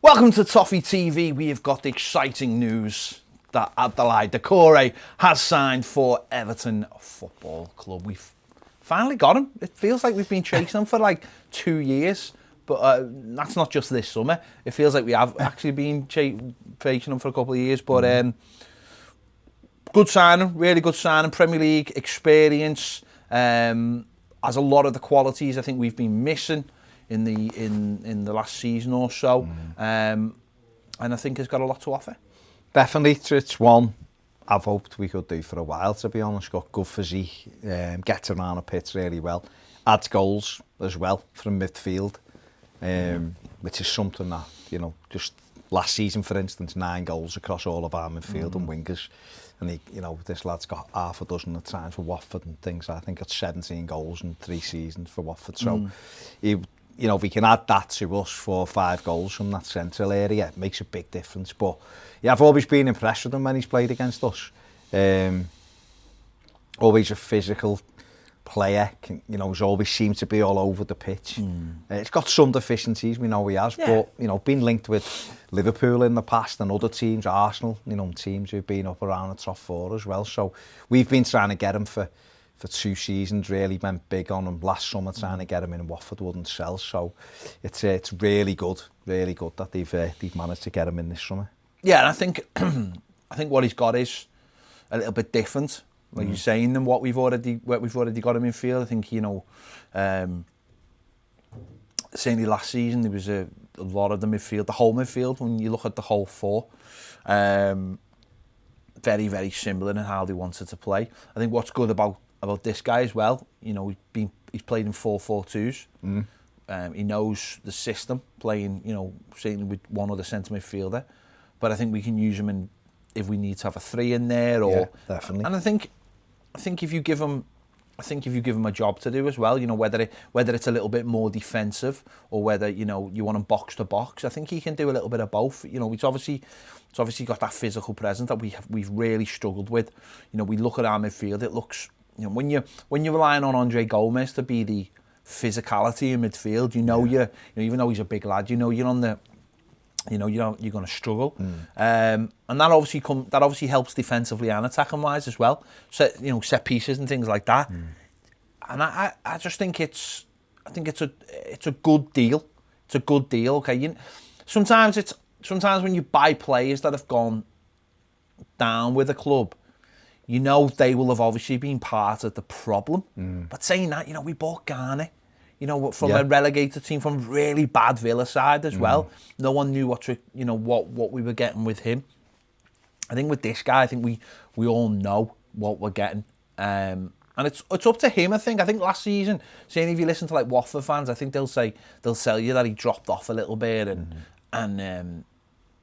Welcome to Toffee TV. We have got the exciting news that Abdoulaye Doucoure has signed for Everton Football Club. We've finally got him. It feels like we've been chasing him for like 2 years, but that's not just this summer. It feels like we have actually been chasing him for a couple of years, but good signing, really good signing. Premier League experience, has a lot of the qualities I think we've been missing in the last season or so, and I think has got a lot to offer. Definitely, it's one I've hoped we could do for a while, to be honest. Got good physique, gets around the pitch really well, adds goals as well from midfield, which is something that, you know, just last season, for instance, 9 goals across all of our midfield and wingers. And he, you know, this lad's got half a dozen at times for Watford and things. I think got 17 goals in 3 seasons for Watford. So, you know, if we can add that to us, 4 or 5 goals from that central area, it makes a big difference. But yeah, I've always been impressed with him when he's played against us. Always a physical player, you know, he's always seemed to be all over the pitch. It's got some deficiencies, we know he has, but, you know, been linked with Liverpool in the past and other teams, Arsenal, you know, teams who've been up around the top 4 as well. So we've been trying to get him for 2 seasons, really went big on him last summer, trying to get him in. Watford wouldn't sell, so it's really good that they've managed to get him in this summer. Yeah, and I think what he's got is a little bit different, like you're saying, than what we've already got him in field. I think, you know, certainly last season there was a lot of the midfield, the whole midfield. When you look at the whole 4, very, very similar in how they wanted to play. I think what's good about this guy as well, you know, he's played in 4-4-2s. He knows the system, playing, you know, certainly with one other centre midfielder. But I think we can use him in if we need to have a 3 in there, or definitely. And I think if you give him, a job to do as well, you know, whether it's a little bit more defensive or whether, you know, you want him box to box, I think he can do a little bit of both. You know, it's obviously got that physical presence that we've really struggled with. You know, we look at our midfield, it looks, you know, when you're relying on Andre Gomez to be the physicality in midfield, you know, even though he's a big lad, you know, you're on the, you know, you're going to struggle, and that obviously helps defensively and attacking wise as well. So, you know, set pieces and things like that. And I just think it's a good deal. It's a good deal. Okay, sometimes when you buy players that have gone down with a club, you know they will have obviously been part of the problem. But saying that, you know, we bought Garner, you know, from a relegated team, from really bad Villa side as well. No one knew what we were getting with him. I think with this guy, I think we all know what we're getting. And it's up to him, I think. I think last season, saying if you listen to like Watford fans, I think they'll tell you that he dropped off a little bit, and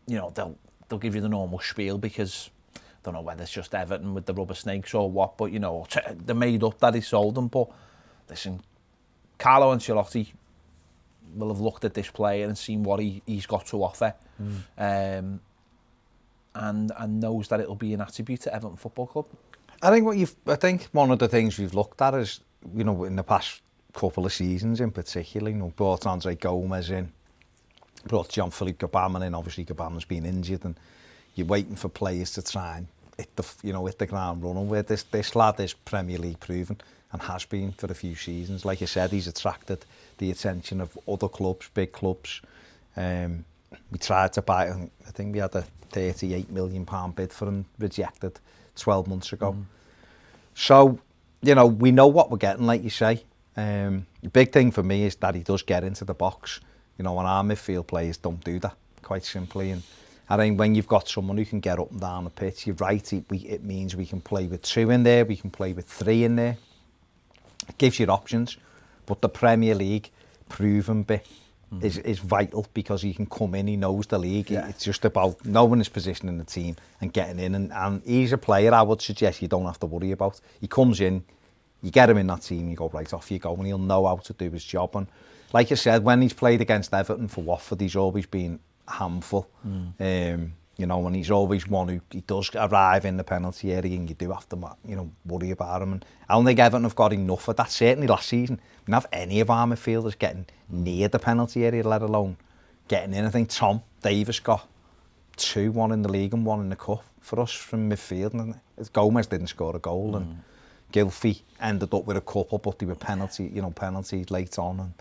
you know, they'll give you the normal spiel because I don't know whether it's just Everton with the rubber snakes or what, but you know, they made up that he sold them. But listen, Carlo Ancelotti will have looked at this player and seen what he's got to offer, and knows that it'll be an attribute to Everton Football Club. I think one of the things we've looked at is, you know, in the past couple of seasons in particular, you know, brought Andre Gomez in, brought Jean-Philippe Gbamin in. Obviously Gbamin's been injured, and you're waiting for players to try and hit the ground running. Where this lad is Premier League proven and has been for a few seasons. Like you said, he's attracted the attention of other clubs, big clubs. We tried to buy him. I think we had a £38 million bid for him, rejected 12 months ago. So, you know, we know what we're getting, like you say. The big thing for me is that he does get into the box. You know, and our midfield players don't do that, quite simply. And I think when you've got someone who can get up and down the pitch, you're right, it means we can play with 2 in there, we can play with 3 in there. It gives you options, but the Premier League proven bit is vital, because he can come in, he knows the league. It's just about knowing his position in the team and getting in. And he's a player I would suggest you don't have to worry about. He comes in, you get him in that team, you go, right, off you go, and he'll know how to do his job. And like you said, when he's played against Everton for Watford, he's always been a handful. You know, and he's always one who he does arrive in the penalty area, and you do have to, you know, worry about him. And I don't think Everton have got enough of that. Certainly last season, we didn't have any of our midfielders getting near the penalty area, let alone getting in. I think Tom Davis got 2, 1 in the league and 1 in the cup for us from midfield. And Gomez didn't score a goal, and Gylfi ended up with a couple, but they were penalties late on, and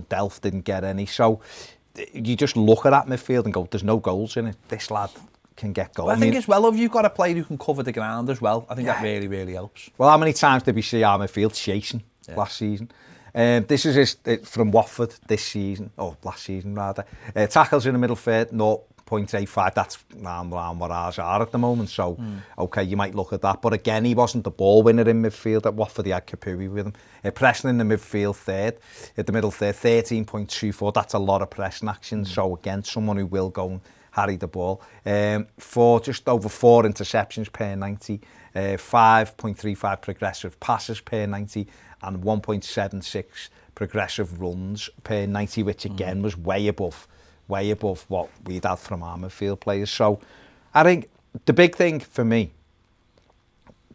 Delph didn't get any. So you just look at that midfield and go, there's no goals in it. This lad can get goals. Well, I think as well, if you've got a player who can cover the ground as well, I think that really, really helps. Well, how many times did we see our midfield chasing last season? This is from Watford this season, last season rather. Tackles in the middle third, 0.85. That's around what ours are at the moment. So, okay, you might look at that. But again, he wasn't the ball winner in midfield at Watford. He had Kapui with him. Pressing in the midfield third, at the middle third, 13.24. That's a lot of pressing action. So again, someone who will go and harry the ball. For just over 4 interceptions per 90, 5.35 progressive passes per 90, and 1.76 progressive runs per 90, which again was way above what we'd had from our midfield players. So I think the big thing for me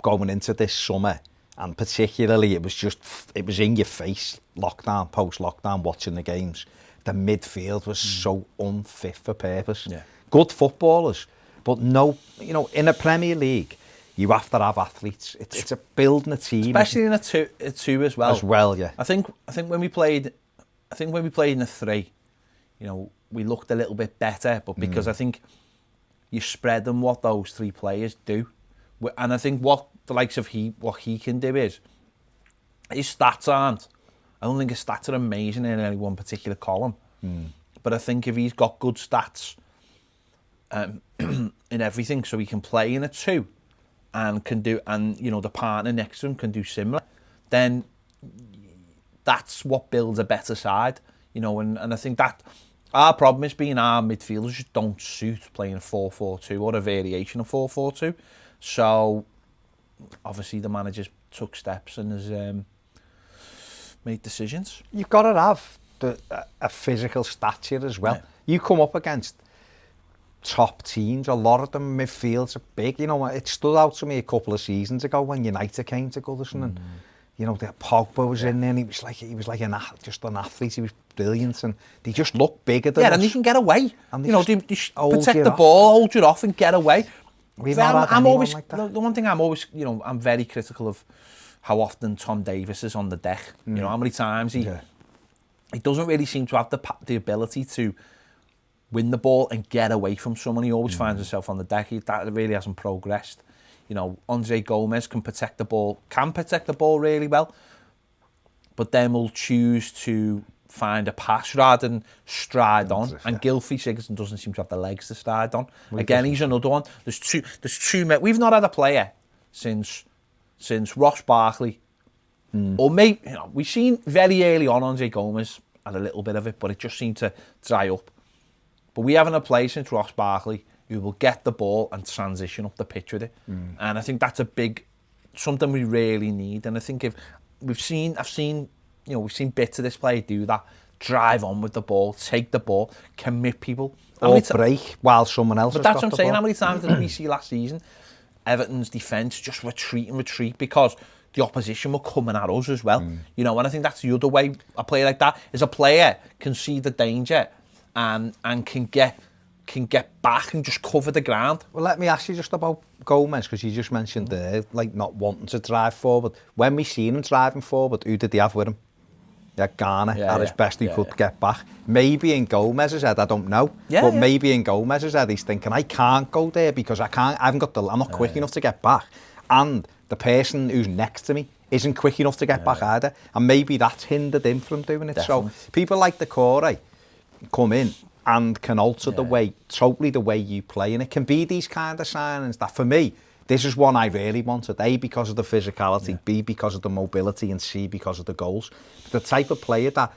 going into this summer, and particularly it was in your face, lockdown, post-lockdown, watching the games, the midfield was so unfit for purpose. Yeah. Good footballers, but no, in a Premier League, you have to have athletes. It's a building a team, especially in a two as well. As well, yeah. I think when we played in a 3, we looked a little bit better, but because I think you spread them what those 3 players do, and I think what the likes of what he can do is his stats aren't. I don't think his stats are amazing in any one particular column, but I think if he's got good stats in everything, so he can play in a 2. And can do, and the partner next to him can do similar, then that's what builds a better side, and I think that our problem is being our midfielders just don't suit playing a 4-4-2 or a variation of 4-4-2. So obviously the manager took steps and has made decisions. You've got to have a physical stature as well. Yeah. You come up against top teams, a lot of them midfields are big. It stood out to me a couple of seasons ago when United came to Goodison, and the Pogba was in there, and he was like an athlete. He was brilliant, and they just look bigger than us. And he can get away. And they protect the ball, hold you off, and get away. I'm always like that. The one thing I'm always, I'm very critical of how often Tom Davis is on the deck. How many times he doesn't really seem to have the ability to win the ball and get away from someone. He always finds himself on the deck. That really hasn't progressed. Andre Gomez can protect the ball really well, but then will choose to find a pass rather than stride on. And Gylfi Sigurdsson doesn't seem to have the legs to stride on. Again, he's another one. There's two men. We've not had a player since Ross Barkley, or maybe we've seen very early on Andre Gomez had a little bit of it, but it just seemed to dry up. But we haven't a player since Ross Barkley who will get the ball and transition up the pitch with it. And I think that's something we really need. And I think we've seen bits of this player do that, drive on with the ball, take the ball, commit people. Or break while someone else has got the ball. But that's what I'm saying. How many times did we see last season Everton's defence just retreat because the opposition were coming at us as well. And I think that's the other way a player like that is a player can see the danger and can get back and just cover the ground. Well, let me ask you just about Gomez, because you just mentioned there, not wanting to drive forward. When we seen him driving forward, who did he have with him? Yeah, Garner at his best, he could get back. Maybe in Gomez's head, I don't know, but maybe in Gomez's head, he's thinking, I can't go there because I'm not quick enough to get back. And the person who's next to me isn't quick enough to get back either. And maybe that's hindered him from doing it. Definitely. So people like Doucore come in and can alter the way you play. And it can be these kind of signings that, for me, this is one I really wanted. A, because of the physicality, B, because of the mobility, and C, because of the goals. The type of player that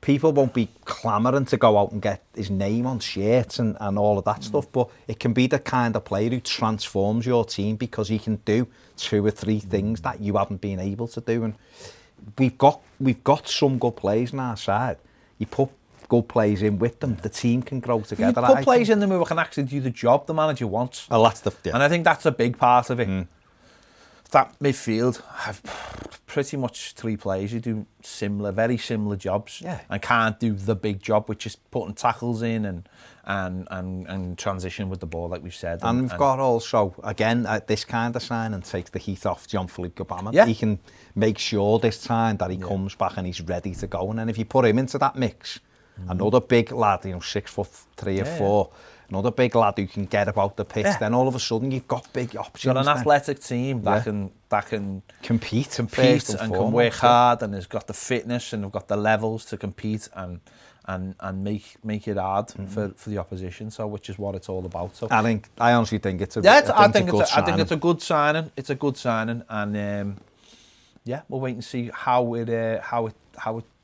people won't be clamouring to go out and get his name on shirts and all of that stuff, but it can be the kind of player who transforms your team because he can do 2 or 3 things that you haven't been able to do. And we've got some good players on our side. You put good players in with them, the team can grow together. You put players in them who can actually do the job the manager wants. Oh, that's and I think that's a big part of it. That midfield have pretty much 3 players who do very similar jobs, and can't do the big job, which is putting tackles in and transition with the ball, like we've said. And we've got also, again, this kind of signing takes the heat off Jean-Philippe Gbamin. Yeah. He can make sure this time that he comes back and he's ready to go. And then if you put him into that mix, another big lad, 6'3" or 4", another big lad who can get about the pitch, then all of a sudden you've got big options. You've got an athletic team that can compete and can work hard, and has got the fitness and have got the levels to compete and make it hard for the opposition. So, which is what it's all about. So I honestly think it's a I think it's a good signing. It's a good signing, and we'll wait and see how it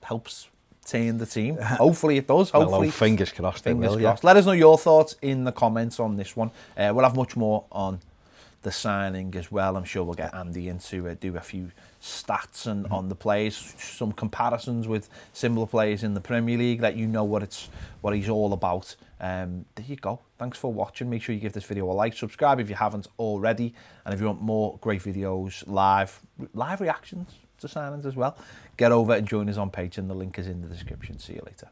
helps turn the team. Hopefully it does. Hopefully, fingers crossed. Fingers crossed. Let us know your thoughts in the comments on this one. We'll have much more on the signing as well. I'm sure we'll get Andy in to do a few stats and on the players, some comparisons with similar players in the Premier League, let you know what he's all about. There you go. Thanks for watching. Make sure you give this video a like, subscribe if you haven't already, and if you want more great videos, live reactions to signings as well, get over and join us on Patreon. The link is in the description. See you later.